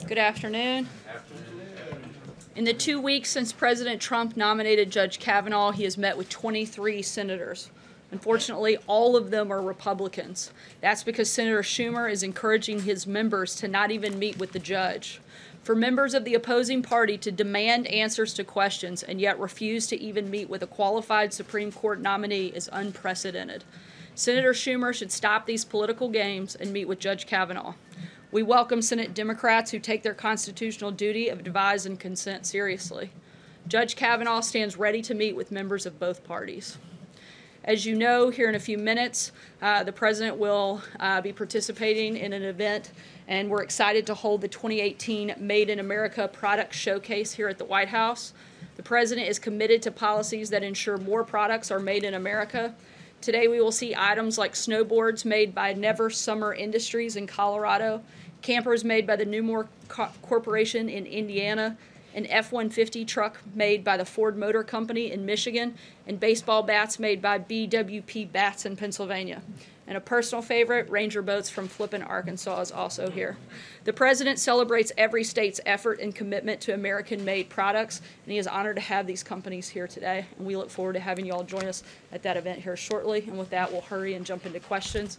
Good afternoon. In the 2 weeks since President Trump nominated Judge Kavanaugh, he has met with 23 senators. Unfortunately, all of them are Republicans. That's because Senator Schumer is encouraging his members to not even meet with the judge. For members of the opposing party to demand answers to questions and yet refuse to even meet with a qualified Supreme Court nominee is unprecedented. Senator Schumer should stop these political games and meet with Judge Kavanaugh. We welcome Senate Democrats who take their constitutional duty of advise and consent seriously. Judge Kavanaugh stands ready to meet with members of both parties. As you know, here in a few minutes, the President will be participating in an event, and we're excited to hold the 2018 Made in America Product Showcase here at the White House. The President is committed to policies that ensure more products are made in America. Today we will see items like snowboards made by Never Summer Industries in Colorado, campers made by the Newmore Corporation in Indiana, an F-150 truck made by the Ford Motor Company in Michigan, and baseball bats made by BWP Bats in Pennsylvania. And a personal favorite, Ranger boats from Flippin, Arkansas is also here. The President celebrates every state's effort and commitment to American-made products, and he is honored to have these companies here today. And we look forward to having you all join us at that event here shortly. And with that, we'll hurry and jump into questions.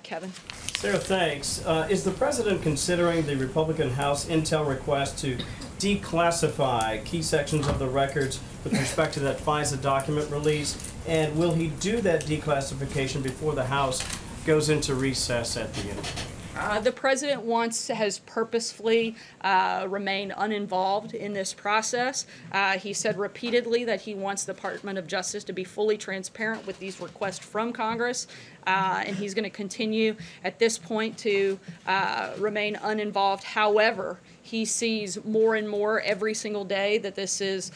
Kevin. Sarah, thanks. Is the President considering the Republican House intel request to declassify key sections of the records with respect to that FISA document release? And will he do that declassification before the House goes into recess at the end? The President has purposefully remained uninvolved in this process. He said repeatedly that he wants the Department of Justice to be fully transparent with these requests from Congress, and he's going to continue at this point to remain uninvolved. However, he sees more and more every single day that this is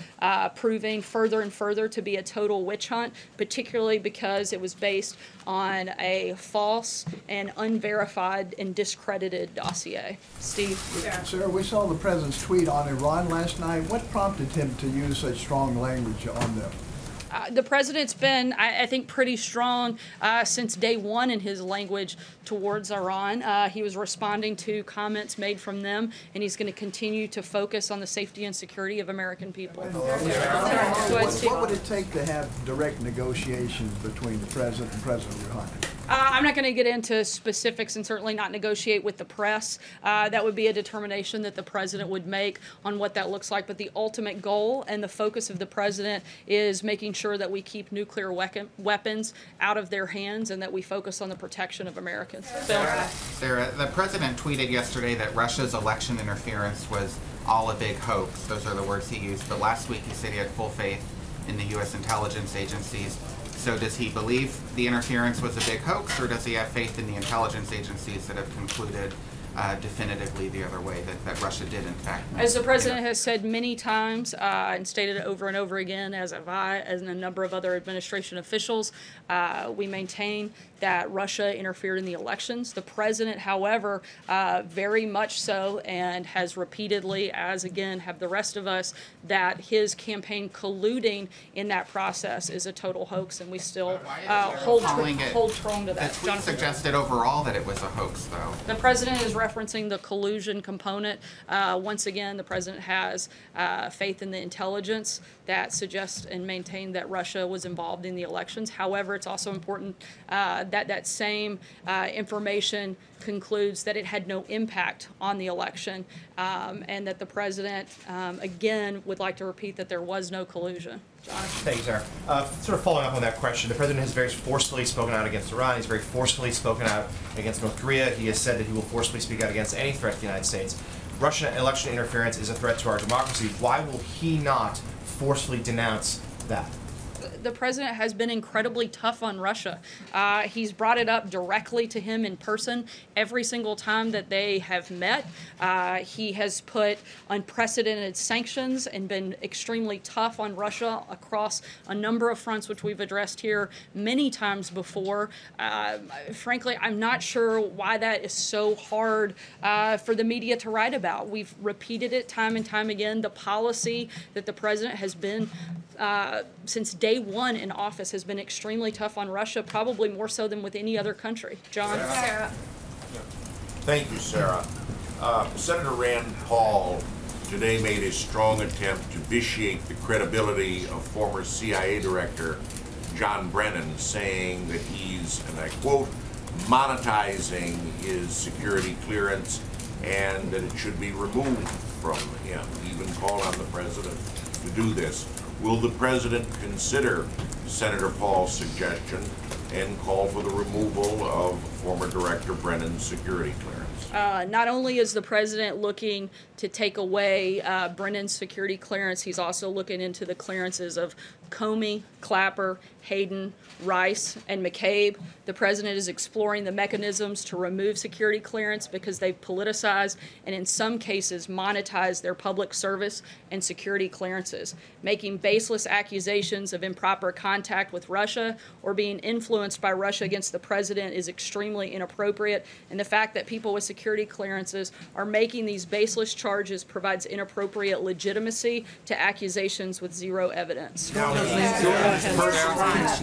proving further and further to be a total witch hunt, particularly because it was based on a false and unverified and discredited dossier. Steve? Yeah. Sir, we saw the President's tweet on Iran last night. What prompted him to use such strong language on them? The President's been, I think, pretty strong since day one in his language towards Iran. He was responding to comments made from them, and he's going to continue to focus on the safety and security of American people. What would it take to have direct negotiations between the President and President Rouhani? I'm not going to get into specifics and certainly not negotiate with the press. That would be a determination that the President would make on what that looks like. But the ultimate goal and the focus of the President is making sure that we keep nuclear weapons out of their hands and that we focus on the protection of Americans. Sarah, the President tweeted yesterday that Russia's election interference was all a big hoax. Those are the words he used. But last week he said he had full faith in the U.S. intelligence agencies. So does he believe the interference was a big hoax, or does he have faith in the intelligence agencies that have concluded definitively the other way, that Russia did, in fact? As the President has said many times and stated it over and over again, as have I, and a number of other administration officials, we maintain that Russia interfered in the elections. The President, however, very much so, and has repeatedly, as again have the rest of us, that his campaign colluding in that process is a total hoax, and we still hold strong to that. The tweet suggested overall that it was a hoax, though. The President is referencing the collusion component. Once again, the President has faith in the intelligence that suggests and maintain that Russia was involved in the elections. However, it's also important that same information concludes that it had no impact on the election, and that the President, again, would like to repeat that there was no collusion. John? Thank you, Sarah. Sort of following up on that question, the President has very forcefully spoken out against Iran. He's very forcefully spoken out against North Korea. He has said that he will forcefully speak out against any threat to the United States. Russian election interference is a threat to our democracy. Why will he not forcefully denounce that? The President has been incredibly tough on Russia. He's brought it up directly to him in person every single time that they have met. He has put unprecedented sanctions and been extremely tough on Russia across a number of fronts, which we've addressed here many times before. Frankly, I'm not sure why that is so hard for the media to write about. We've repeated it time and time again. The policy that the President has been since day one in office has been extremely tough on Russia, probably more so than with any other country. John? Thank you, Sarah. Senator Rand Paul today made a strong attempt to vitiate the credibility of former CIA Director John Brennan, saying that he's, and I quote, monetizing his security clearance and that it should be removed from him. He even called on the president to do this. Will the president consider Senator Paul's suggestion and call for the removal of former Director Brennan's security clearance? Not only is the president looking to take away Brennan's security clearance, he's also looking into the clearances of Comey, Clapper, Hayden, Rice, and McCabe. The president is exploring the mechanisms to remove security clearance because they've politicized and in some cases monetized their public service and security clearances. Making baseless accusations of improper contact with Russia or being influenced by Russia against the president is extremely inappropriate, and the fact that people with security clearances are making these baseless charges provides inappropriate legitimacy to accusations with zero evidence.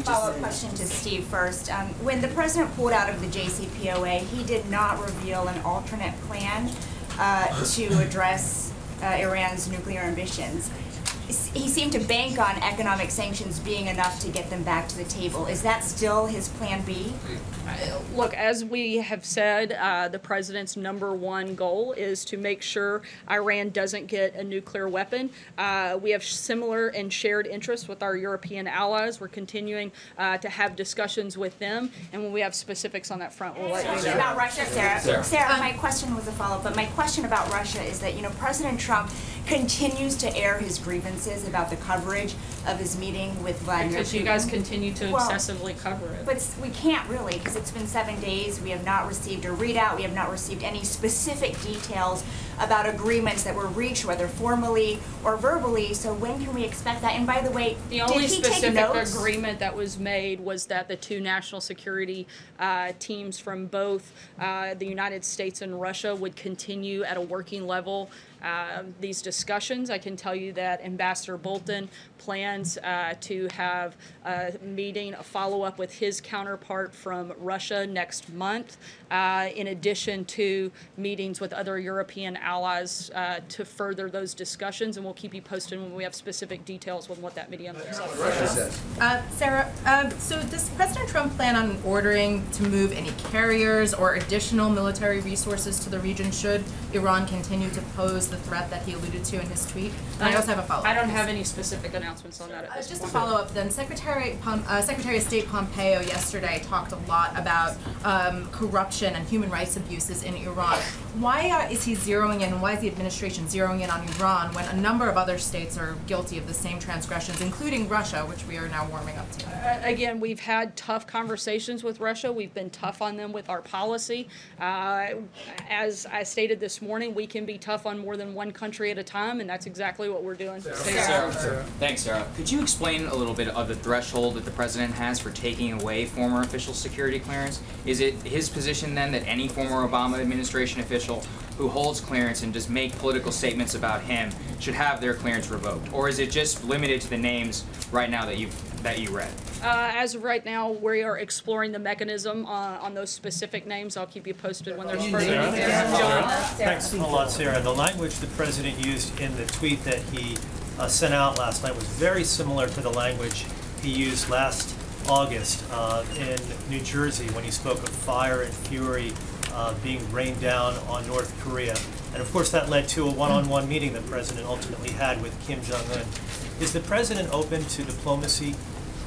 Follow-up question to Steve first. When the president pulled out of the JCPOA, he did not reveal an alternate plan to address Iran's nuclear ambitions. He seemed to bank on economic sanctions being enough to get them back to the table. Is that still his plan B? Look, as we have said, the president's #1 goal is to make sure Iran doesn't get a nuclear weapon. We have similar and shared interests with our European allies. We're continuing to have discussions with them, and when we have specifics on that front, we'll let you know. About Russia, Sarah, my question was a follow-up, but my question about Russia is that, President Trump continues to air his grievances about the coverage of his meeting with Vladimir Putin. Because you guys continue to obsessively cover it. But we can't really, because it's been 7 days. We have not received a readout. We have not received any specific details about agreements that were reached, whether formally or verbally. So when can we expect that? And by the way, the only did he take specific notes? agreement that was made was that the two national security teams from both the United States and Russia would continue at a working level these discussions. I can tell you that Ambassador Bolton plans to have a meeting, a follow-up with his counterpart from Russia next month, in addition to meetings with other European allies to further those discussions, and we'll keep you posted when we have specific details on what that meeting looks like. Sarah, so does President Trump plan on ordering to move any carriers or additional military resources to the region should Iran continue to pose the threat that he alluded to in his tweet? And I also have a follow-up. I don't have any specific announcements on that at this Just point. a follow-up then. Secretary of State Pompeo yesterday talked a lot about corruption and human rights abuses in Iran. Why is he zeroing in, and why is the administration zeroing in on Iran when a number of other states are guilty of the same transgressions, including Russia, which we are now warming up to? Again, we've had tough conversations with Russia. We've been tough on them with our policy. As I stated this morning, we can be tough on more than one country at a time, and that's exactly what we're doing. Sarah. Thanks, Sarah. Could you explain a little bit of the threshold that the president has for taking away former official security clearance? Is it his position then that any former Obama administration official who holds clearance and just make political statements about him should have their clearance revoked? Or is it just limited to the names right now that you read? As of right now, we are exploring the mechanism on those specific names. I'll keep you posted when there's further details. Thanks a lot, Sarah. The language the president used in the tweet that he sent out last night was very similar to the language he used last August in New Jersey when he spoke of fire and fury being rained down on North Korea. And of course that led to a one-on-one meeting the president ultimately had with Kim Jong-un. Is the president open to diplomacy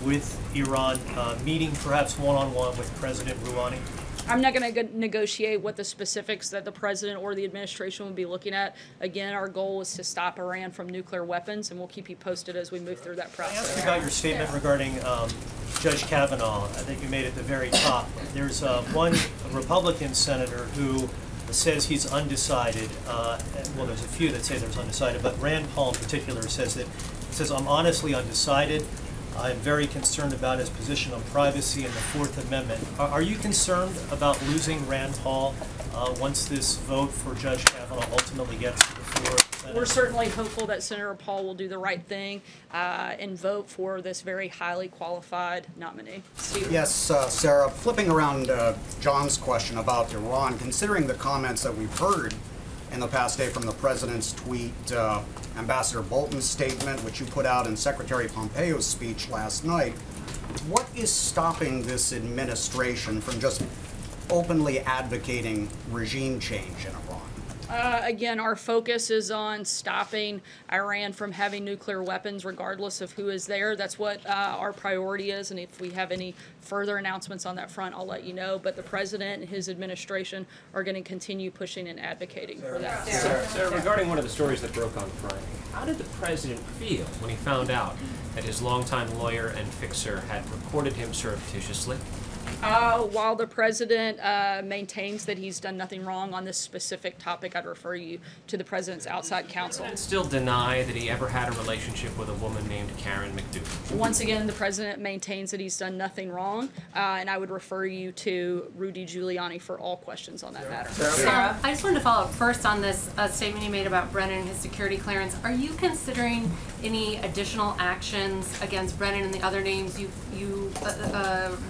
with Iran, meeting perhaps one-on-one with President Rouhani? I'm not going to negotiate what the specifics that the president or the administration will be looking at. Again, our goal is to stop Iran from nuclear weapons, and we'll keep you posted as we move through that process. I asked about your statement regarding Judge Kavanaugh that you made at the very top. There's one Republican senator who says he's undecided. Well, there's a few that say there's undecided, but Rand Paul in particular says I'm honestly undecided. I'm very concerned about his position on privacy and the Fourth Amendment. Are you concerned about losing Rand Paul once this vote for Judge Kavanaugh ultimately gets to the floor? We're certainly hopeful that Senator Paul will do the right thing and vote for this very highly qualified nominee. Steve? Yes, Sarah, flipping around John's question about Iran, considering the comments that we've heard in the past day from the president's tweet, Ambassador Bolton's statement, which you put out in Secretary Pompeo's speech last night. What is stopping this administration from just openly advocating regime change in Iran? Again, our focus is on stopping Iran from having nuclear weapons, regardless of who is there. That's what our priority is, and if we have any further announcements on that front, I'll let you know. But the president and his administration are going to continue pushing and advocating for that. Sarah, regarding one of the stories that broke on Friday, how did the president feel when he found out that his longtime lawyer and fixer had reported him surreptitiously? While the president maintains that he's done nothing wrong on this specific topic, I'd refer you to the president's outside counsel. And still deny that he ever had a relationship with a woman named Karen McDougal. Once again, the president maintains that he's done nothing wrong, and I would refer you to Rudy Giuliani for all questions on that matter. Sarah, I just wanted to follow up first on this statement you made about Brennan and his security clearance. Are you considering any additional actions against Brennan and the other names you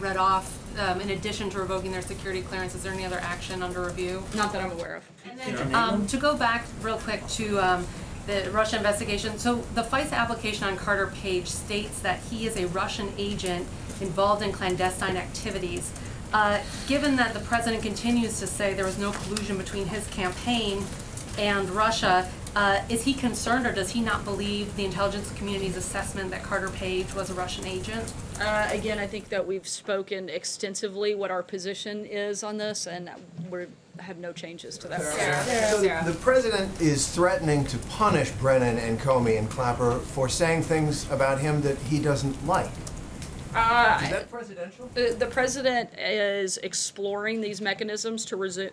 read off? In addition to revoking their security clearance, is there any other action under review? Not that I'm aware of. And then, to go back real quick to the Russia investigation, so the FISA application on Carter Page states that he is a Russian agent involved in clandestine activities. Given that the president continues to say there was no collusion between his campaign and Russia, is he concerned, or does he not believe the intelligence community's assessment that Carter Page was a Russian agent? Again, I think that we've spoken extensively what our position is on this, and we have no changes to that. So the president is threatening to punish Brennan and Comey and Clapper for saying things about him that he doesn't like. Is that presidential? The president is exploring these mechanisms to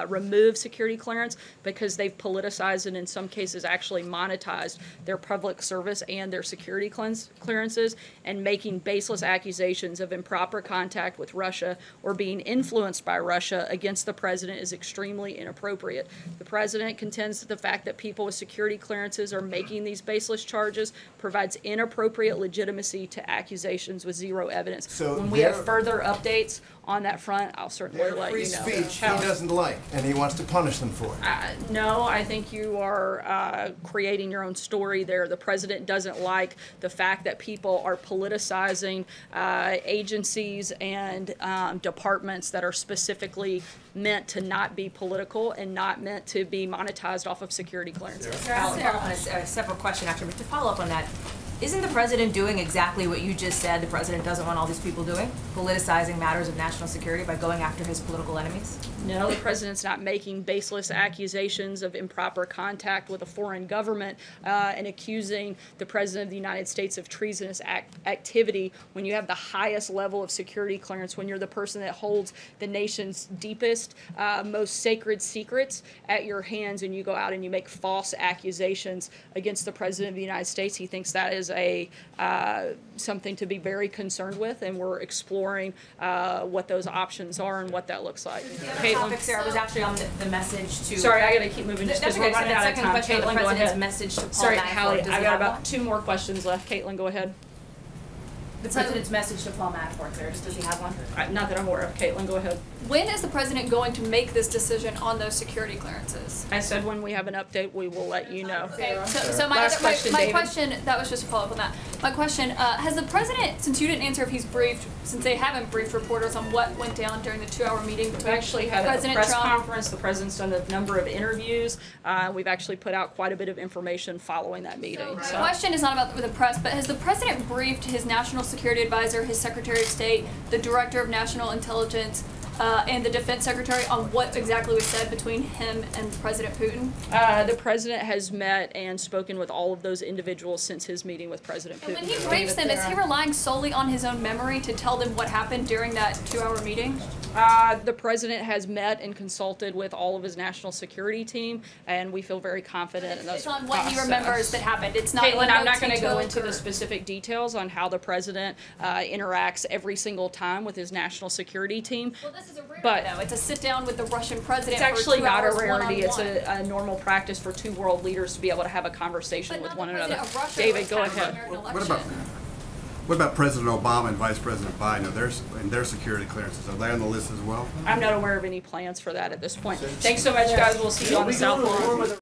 remove security clearance because they've politicized and in some cases actually monetized their public service and their security clearances, and making baseless accusations of improper contact with Russia or being influenced by Russia against the president is extremely inappropriate. The president contends that the fact that people with security clearances are making these baseless charges provides inappropriate legitimacy to accusations with zero evidence. So when we have further updates on that front, I'll certainly let you know. Free speech he doesn't like, and he wants to punish them for it. No, I think you are creating your own story there. The president doesn't like the fact that people are politicizing agencies and departments that are specifically meant to not be political and not meant to be monetized off of security clearances. A separate question, actually, but to follow up on that, isn't the president doing exactly what you just said the president doesn't want all these people doing? Politicizing matters of national security by going after his political enemies? No, the president's not making baseless accusations of improper contact with a foreign government and accusing the president of the United States of treasonous activity when you have the highest level of security clearance, when you're the person that holds the nation's deepest, most sacred secrets at your hands, and you go out and you make false accusations against the president of the United States. He thinks that is something to be very concerned with, and we're exploring what those options are and what that looks like. Topic, Sarah, was actually on the message to... Sorry, I gotta keep moving just because we're running out of time. Caitlin, the president's message to Paul Sorry, Manafort. Hallie, Does I he got have about one? 2 more questions left. Caitlin, go ahead. The president's message to Paul Manafort, Sarah, does he have one? Not that I'm aware of. Caitlin, go ahead. When is the president going to make this decision on those security clearances? I said when we have an update, we will let you know. Okay, so my question, that was just a follow-up on that. My question, has the president, since you didn't answer if he's briefed, since they haven't briefed reporters on what went down during the 2-hour meeting between We actually had President a press Trump conference. The president's done a number of interviews. We've actually put out quite a bit of information following that meeting. The question is not about the press, but has the president briefed his national security advisor, his Secretary of State, the Director of National Intelligence, and the Defense Secretary on what exactly was said between him and President Putin? The president has met and spoken with all of those individuals since his meeting with President Putin. And when he briefs them, is he relying solely on his own memory to tell them what happened during that 2-hour meeting? The president has met and consulted with all of his national security team, and we feel very confident in those. It's on what he remembers that happened. It's not. Caitlin, I'm not going to go into the specific details on how the president interacts every single time with his national security team. Well, this is a rarity, though. It's a sit down with the Russian president. It's actually for 2 not a hours rarity. one-on-one. It's a normal practice for 2 world leaders to be able to have a conversation with one another. David, go ahead. What about What about President Obama and Vice President Biden? And their security clearances, are they on the list as well? I'm not aware of any plans for that at this point. Thanks so much, guys. We'll see you on the South Lawn.